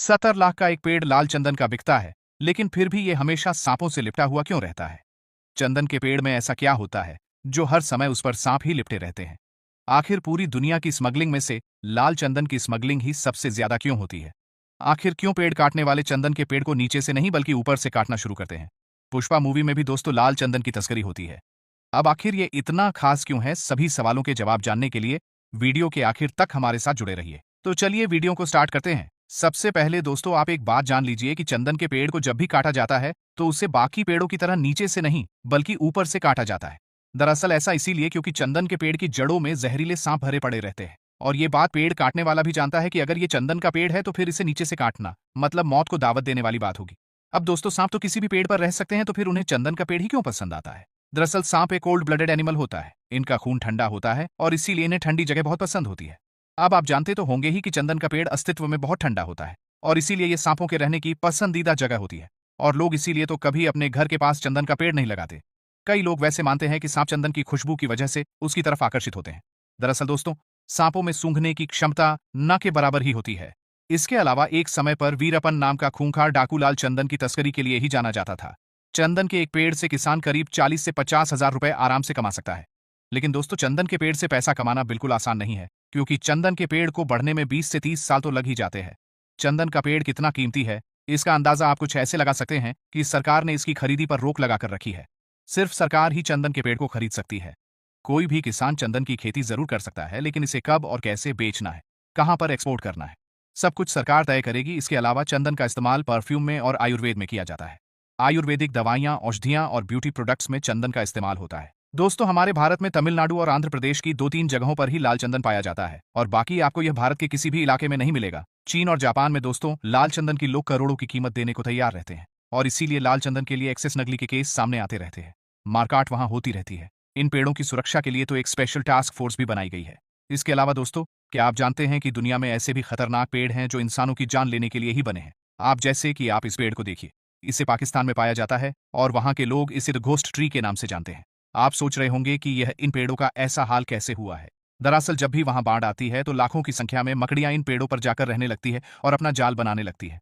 70 लाख का एक पेड़ लाल चंदन का बिकता है, लेकिन फिर भी ये हमेशा सांपों से लिपटा हुआ क्यों रहता है? चंदन के पेड़ में ऐसा क्या होता है जो हर समय उस पर सांप ही लिपटे रहते हैं? आखिर पूरी दुनिया की स्मगलिंग में से लाल चंदन की स्मगलिंग ही सबसे ज्यादा क्यों होती है? आखिर क्यों पेड़ काटने वाले चंदन के पेड़ को नीचे से नहीं बल्कि ऊपर से काटना शुरू करते हैं? पुष्पा मूवी में भी दोस्तों लाल चंदन की तस्करी होती है। अब आखिर ये इतना खास क्यों है? सभी सवालों के जवाब जानने के लिए वीडियो के आखिर तक हमारे साथ जुड़े रहिए। तो चलिए वीडियो को स्टार्ट करते हैं। सबसे पहले दोस्तों आप एक बात जान लीजिए कि चंदन के पेड़ को जब भी काटा जाता है तो उसे बाकी पेड़ों की तरह नीचे से नहीं बल्कि ऊपर से काटा जाता है। दरअसल ऐसा इसीलिए क्योंकि चंदन के पेड़ की जड़ों में जहरीले सांप भरे पड़े रहते हैं और ये बात पेड़ काटने वाला भी जानता है कि अगर ये चंदन का पेड़ है तो फिर इसे नीचे से काटना मतलब मौत को दावत देने वाली बात होगी। अब दोस्तों सांप तो किसी भी पेड़ पर रह सकते हैं तो फिर उन्हें चंदन का पेड़ ही क्यों पसंद आता है? दरअसल सांप एक कोल्ड ब्लडेड एनिमल होता है। इनका खून ठंडा होता है और इसीलिए इन्हें ठंडी जगह बहुत पसंद होती है। अब आप जानते तो होंगे ही कि चंदन का पेड़ अस्तित्व में बहुत ठंडा होता है और इसीलिए ये सांपों के रहने की पसंदीदा जगह होती है और लोग इसीलिए तो कभी अपने घर के पास चंदन का पेड़ नहीं लगाते। कई लोग वैसे मानते हैं कि सांप चंदन की खुशबू की वजह से उसकी तरफ आकर्षित होते हैं। दरअसल दोस्तों सांपों में सूंघने की क्षमता न के बराबर ही होती है। इसके अलावा एक समय पर वीरप्पन नाम का खूंखार डाकू लाल चंदन की तस्करी के लिए ही जाना जाता था। चंदन के एक पेड़ से किसान करीब 40 से 50 हजार रुपए आराम से कमा सकता है। लेकिन दोस्तों चंदन के पेड़ से पैसा कमाना बिल्कुल आसान नहीं है, क्योंकि चंदन के पेड़ को बढ़ने में 20 से 30 साल तो लग ही जाते हैं। चंदन का पेड़ कितना कीमती है इसका अंदाजा आप कुछ ऐसे लगा सकते हैं कि सरकार ने इसकी खरीदी पर रोक लगाकर रखी है। सिर्फ सरकार ही चंदन के पेड़ को खरीद सकती है। कोई भी किसान चंदन की खेती जरूर कर सकता है, लेकिन इसे कब और कैसे बेचना है, कहां पर एक्सपोर्ट करना है, सब कुछ सरकार तय करेगी। इसके अलावा चंदन का इस्तेमाल परफ्यूम में और आयुर्वेद में किया जाता है। आयुर्वेदिक दवाइयां, औषधियां और ब्यूटी प्रोडक्ट्स में चंदन का इस्तेमाल होता है। दोस्तों हमारे भारत में तमिलनाडु और आंध्र प्रदेश की 2-3 जगहों पर ही लाल चंदन पाया जाता है और बाकी आपको यह भारत के किसी भी इलाके में नहीं मिलेगा। चीन और जापान में दोस्तों लाल चंदन की लोग करोड़ों की कीमत देने को तैयार रहते हैं और इसीलिए लाल चंदन के लिए एक्सेस नकली के केस सामने आते रहते हैं। मारकाट वहां होती रहती है। इन पेड़ों की सुरक्षा के लिए तो एक स्पेशल टास्क फोर्स भी बनाई गई है। इसके अलावा दोस्तों क्या आप जानते हैं कि दुनिया में ऐसे भी खतरनाक पेड़ हैं जो इंसानों की जान लेने के लिए ही बने हैं? आप जैसे कि आप इस पेड़ को देखिए, इसे पाकिस्तान में पाया जाता है और वहां के लोग इसे द घोस्ट ट्री के नाम से जानते हैं। आप सोच रहे होंगे कि यह इन पेड़ों का ऐसा हाल कैसे हुआ है। दरअसल जब भी वहां बाढ़ आती है तो लाखों की संख्या में मकड़ियां इन पेड़ों पर जाकर रहने लगती है और अपना जाल बनाने लगती है।